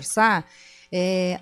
reforçar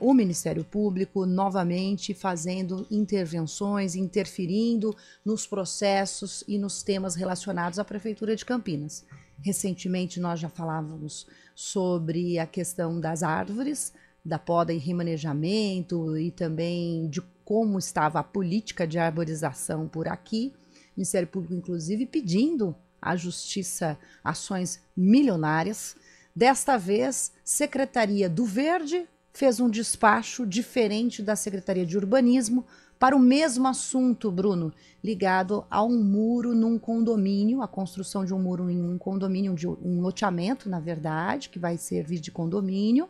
o Ministério Público novamente fazendo intervenções, interferindo nos processos e nos temas relacionados à Prefeitura de Campinas. Recentemente nós já falávamos sobre a questão das árvores, da poda e remanejamento e também de como estava a política de arborização por aqui. O Ministério Público, inclusive, pedindo à Justiça ações milionárias. Desta vez, Secretaria do Verde fez um despacho diferente da Secretaria de Urbanismo para o mesmo assunto, Bruno, ligado a um muro num condomínio, a construção de um muro em um condomínio, de um loteamento, na verdade, que vai servir de condomínio,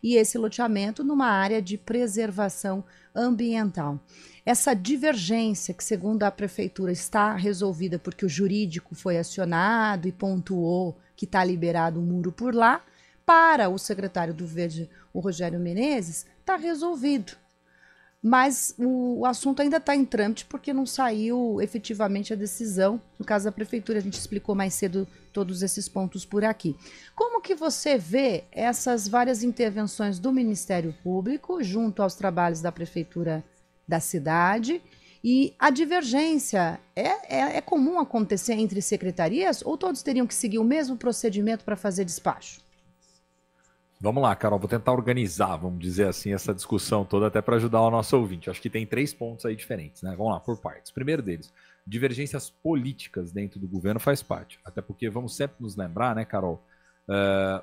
e esse loteamento numa área de preservação ambiental. Essa divergência, que segundo a Prefeitura está resolvida porque o jurídico foi acionado e pontuou que está liberado o muro por lá, para o secretário do Verde, o Rogério Menezes, está resolvido. Mas o assunto ainda está em trâmite porque não saiu efetivamente a decisão. No caso da Prefeitura, a gente explicou mais cedo todos esses pontos por aqui. Como que você vê essas várias intervenções do Ministério Público junto aos trabalhos da Prefeitura da cidade? E a divergência é comum acontecer entre secretarias ou todos teriam que seguir o mesmo procedimento para fazer despacho? Vamos lá, Carol, vou tentar organizar, vamos dizer assim, essa discussão toda até para ajudar o nosso ouvinte. Acho que tem 3 pontos aí diferentes, né? Vamos lá, por partes. Primeiro deles, divergências políticas dentro do governo faz parte. Até porque vamos sempre nos lembrar, né, Carol?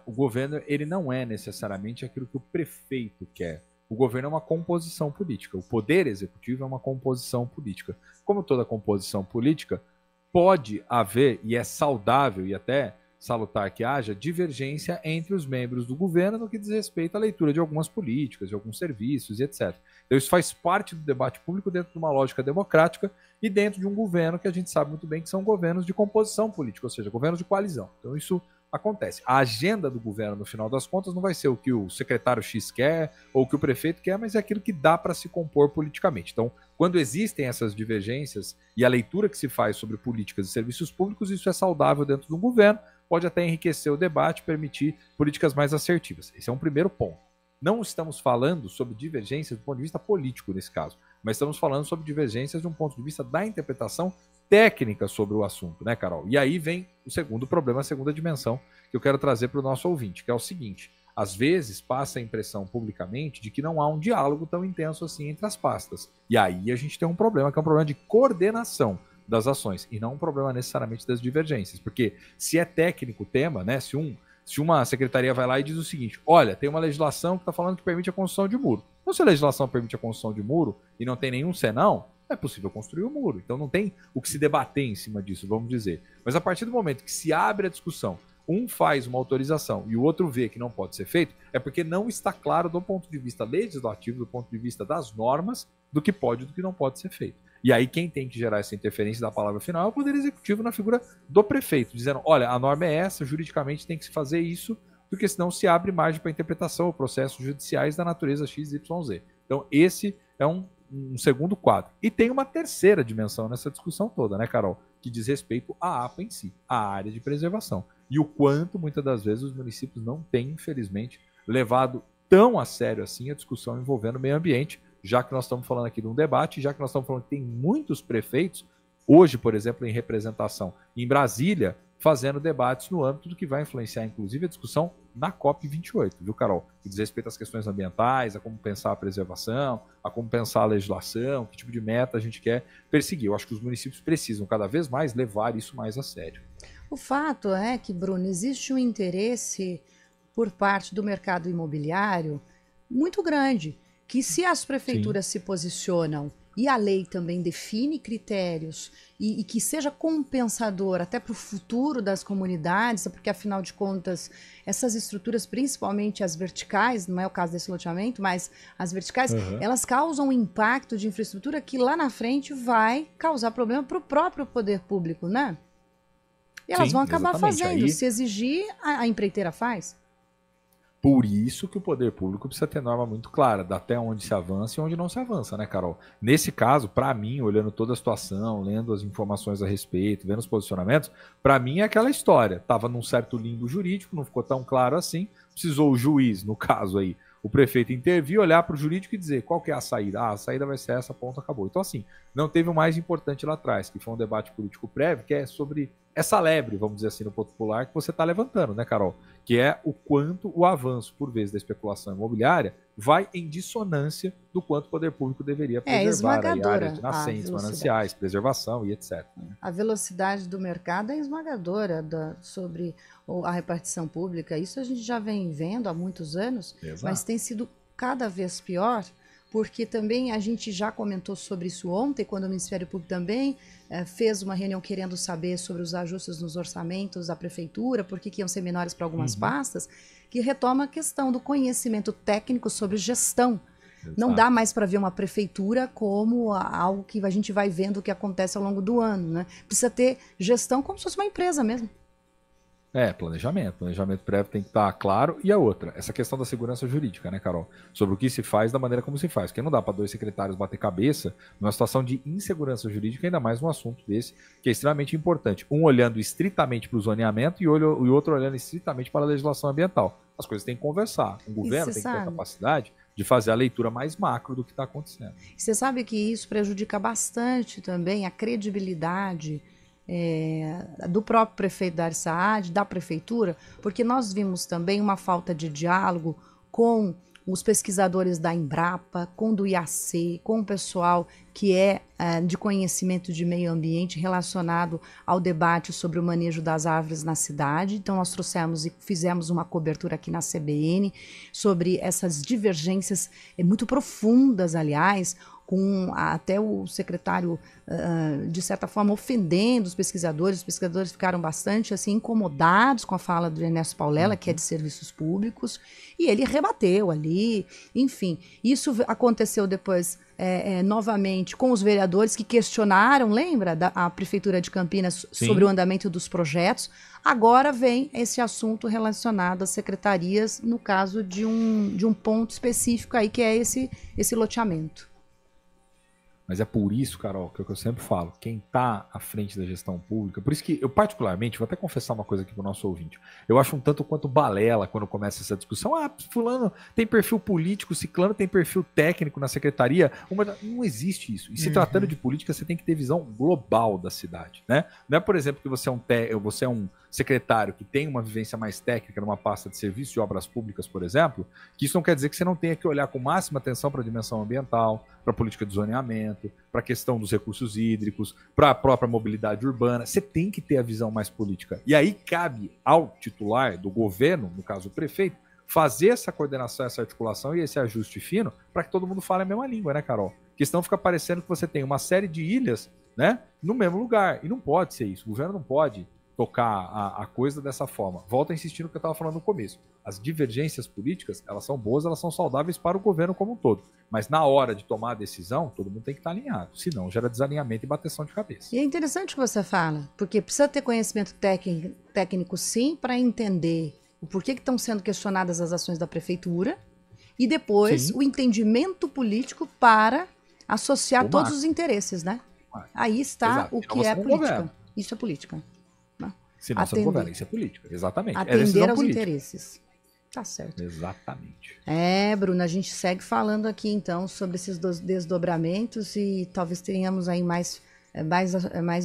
O governo, ele não é necessariamente aquilo que o prefeito quer. O governo é uma composição política. O poder executivo é uma composição política. Como toda composição política, pode haver, e é saudável e até salutar que haja divergência entre os membros do governo no que diz respeito à leitura de algumas políticas, de alguns serviços e etc. Então isso faz parte do debate público dentro de uma lógica democrática e dentro de um governo que a gente sabe muito bem que são governos de composição política, ou seja, governos de coalizão. Então isso acontece. A agenda do governo, no final das contas, não vai ser o que o secretário X quer ou o que o prefeito quer, mas é aquilo que dá para se compor politicamente. Então, quando existem essas divergências e a leitura que se faz sobre políticas e serviços públicos, isso é saudável dentro do governo, pode até enriquecer o debate, permitir políticas mais assertivas. Esse é um primeiro ponto. Não estamos falando sobre divergências do ponto de vista político nesse caso, mas estamos falando sobre divergências de um ponto de vista da interpretação técnica sobre o assunto, né, Carol? E aí vem o segundo problema, a segunda dimensão que eu quero trazer para o nosso ouvinte, que é o seguinte: às vezes passa a impressão publicamente de que não há um diálogo tão intenso assim entre as pastas. E aí a gente tem um problema, que é um problema de coordenação das ações, e não um problema necessariamente das divergências, porque se é técnico o tema, né, se uma secretaria vai lá e diz o seguinte: olha, tem uma legislação que está falando que permite a construção de muro. Então, se a legislação permite a construção de muro e não tem nenhum senão, é possível construir o muro. Então não tem o que se debater em cima disso, vamos dizer. Mas a partir do momento que se abre a discussão, um faz uma autorização e o outro vê que não pode ser feito, é porque não está claro do ponto de vista legislativo, do ponto de vista das normas, do que pode e do que não pode ser feito. E aí quem tem que gerar essa interferência da palavra final é o Poder Executivo na figura do prefeito, dizendo: olha, a norma é essa, juridicamente tem que se fazer isso, porque senão se abre margem para interpretação ou processos judiciais da natureza XYZ. Então esse é um segundo quadro. E tem uma terceira dimensão nessa discussão toda, né, Carol? Que diz respeito à APA em si, à área de preservação. E o quanto, muitas das vezes, os municípios não têm, infelizmente, levado tão a sério assim a discussão envolvendo o meio ambiente, já que nós estamos falando aqui de um debate, já que nós estamos falando que tem muitos prefeitos, hoje, por exemplo, em representação em Brasília, fazendo debates no âmbito do que vai influenciar, inclusive, a discussão na COP28, viu, Carol? Que diz respeito às questões ambientais, a como pensar a preservação, a como pensar a legislação, que tipo de meta a gente quer perseguir. Eu acho que os municípios precisam, cada vez mais, levar isso mais a sério. O fato é que, Bruno, existe um interesse por parte do mercado imobiliário muito grande, que se as prefeituras se posicionam e a lei também define critérios e que seja compensador até para o futuro das comunidades, porque afinal de contas essas estruturas, principalmente as verticais, não é o caso desse loteamento, mas as verticais, elas causam um impacto de infraestrutura que lá na frente vai causar problema para o próprio poder público, né? E elas vão acabar fazendo, se exigir, a empreiteira faz. Por isso que o poder público precisa ter norma muito clara, até onde se avança e onde não se avança, né, Carol? Nesse caso, para mim, olhando toda a situação, lendo as informações a respeito, vendo os posicionamentos, para mim é aquela história. Tava num certo limbo jurídico, não ficou tão claro assim, precisou o juiz, no caso aí, o prefeito intervir, olhar para o jurídico e dizer qual que é a saída. Ah, a saída vai ser essa, ponto, acabou. Então, assim, não teve o mais importante lá atrás, que foi um debate político prévio, que é sobre essa lebre, vamos dizer assim, no ponto popular, que você está levantando, né, Carol? Que é o quanto o avanço, por vezes, da especulação imobiliária vai em dissonância do quanto o poder público deveria preservar aí áreas de nascentes, mananciais, preservação e etc. A velocidade do mercado é esmagadora sobre a repartição pública. Isso a gente já vem vendo há muitos anos, exato, mas tem sido cada vez pior, porque também a gente já comentou sobre isso ontem, quando o Ministério Público também fez uma reunião querendo saber sobre os ajustes nos orçamentos da prefeitura, por que iam ser menores para algumas pastas, que retoma a questão do conhecimento técnico sobre gestão. Exato. Não dá mais para ver uma prefeitura como algo que a gente vai vendo o que acontece ao longo do ano, né? Precisa ter gestão como se fosse uma empresa mesmo. Planejamento prévio tem que estar claro. E a outra, essa questão da segurança jurídica, né, Carol? Sobre o que se faz da maneira como se faz. Porque não dá para dois secretários bater cabeça numa situação de insegurança jurídica, ainda mais um assunto desse, que é extremamente importante. Um olhando estritamente para o zoneamento e o outro olhando estritamente para a legislação ambiental. As coisas têm que conversar. O governo tem que ter a capacidade de fazer a leitura mais macro do que está acontecendo. Você sabe que isso prejudica bastante também a credibilidade do próprio prefeito Dario Saad, da prefeitura, porque nós vimos também uma falta de diálogo com os pesquisadores da Embrapa, com do IAC, com o pessoal que é de conhecimento de meio ambiente relacionado ao debate sobre o manejo das árvores na cidade. Então nós trouxemos e fizemos uma cobertura aqui na CBN sobre essas divergências muito profundas, aliás, com até o secretário, de certa forma, ofendendo os pesquisadores ficaram bastante assim, incomodados com a fala do Ernesto Paulela, que é de serviços públicos, e ele rebateu ali, enfim. Isso aconteceu depois, novamente, com os vereadores que questionaram, lembra, a Prefeitura de Campinas sobre o andamento dos projetos. Agora vem esse assunto relacionado às secretarias, no caso de um ponto específico aí, que é esse loteamento. Mas é por isso, Carol, que eu sempre falo, quem está à frente da gestão pública, por isso que eu particularmente, vou até confessar uma coisa aqui para o nosso ouvinte, eu acho um tanto quanto balela quando começa essa discussão, fulano tem perfil político, ciclano tem perfil técnico na secretaria, não existe isso. E se tratando de política, você tem que ter visão global da cidade, né? Não é, por exemplo, que você é um secretário que tem uma vivência mais técnica numa pasta de serviço de obras públicas, por exemplo, que isso não quer dizer que você não tenha que olhar com máxima atenção para a dimensão ambiental, para a política de zoneamento, para a questão dos recursos hídricos, para a própria mobilidade urbana. Você tem que ter a visão mais política. E aí cabe ao titular do governo, no caso o prefeito, fazer essa coordenação, essa articulação e esse ajuste fino para que todo mundo fale a mesma língua, né, Carol? Porque senão fica parecendo que você tem uma série de ilhas, né, no mesmo lugar. E não pode ser isso. O governo não pode tocar a coisa dessa forma. Volto a insistir no que eu estava falando no começo. As divergências políticas, elas são boas, elas são saudáveis para o governo como um todo. Mas na hora de tomar a decisão, todo mundo tem que estar alinhado. Senão gera desalinhamento e bateção de cabeça. E é interessante o que você fala, porque precisa ter conhecimento técnico sim, para entender o porquê que estão sendo questionadas as ações da prefeitura e depois o entendimento político para associar todos os interesses, né? Aí está o que é política. Isso é política. Senão você não governa, isso é política, exatamente. Atender aos interesses. Tá certo. Exatamente. Bruna, a gente segue falando aqui então sobre esses desdobramentos e talvez tenhamos aí mais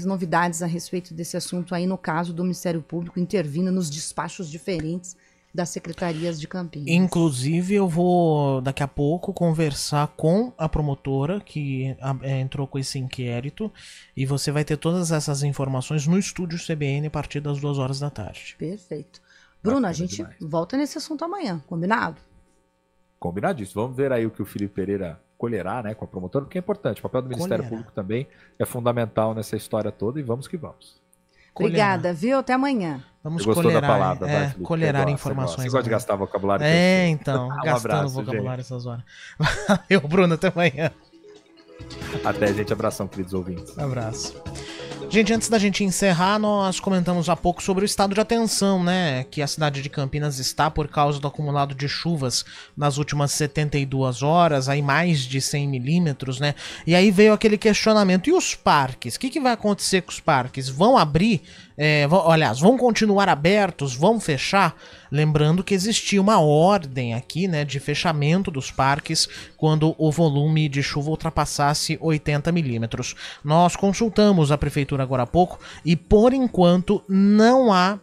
novidades a respeito desse assunto aí no caso do Ministério Público intervindo nos despachos diferentes das secretarias de Campinas. Inclusive, eu vou daqui a pouco conversar com a promotora que entrou com esse inquérito e você vai ter todas essas informações no estúdio CBN a partir das 2 horas da tarde. Perfeito. Bruna, a gente volta nesse assunto amanhã, combinado? Combinadíssimo. Vamos ver aí o que o Felipe Pereira colherá, né, com a promotora, porque é importante. O papel do Ministério Público também é fundamental nessa história toda e vamos que vamos. Obrigada, viu? Até amanhã. Vamos colherar, da palavra, vai, Felipe, colherar informações. Você gosta de gastar vocabulário? Então, gastando vocabulário essas horas. Valeu, Bruno, até amanhã. Até, gente. Abração, queridos ouvintes. Abraço. Gente, antes da gente encerrar, nós comentamos há pouco sobre o estado de atenção, né, que a cidade de Campinas está por causa do acumulado de chuvas nas últimas 72 horas, aí mais de 100 milímetros, né, e aí veio aquele questionamento, e os parques? O que vai acontecer com os parques? Vão abrir? Vão continuar abertos? Vão fechar? Lembrando que existia uma ordem aqui, né, de fechamento dos parques quando o volume de chuva ultrapassasse 80 milímetros. Nós consultamos a prefeitura agora há pouco e, por enquanto, não há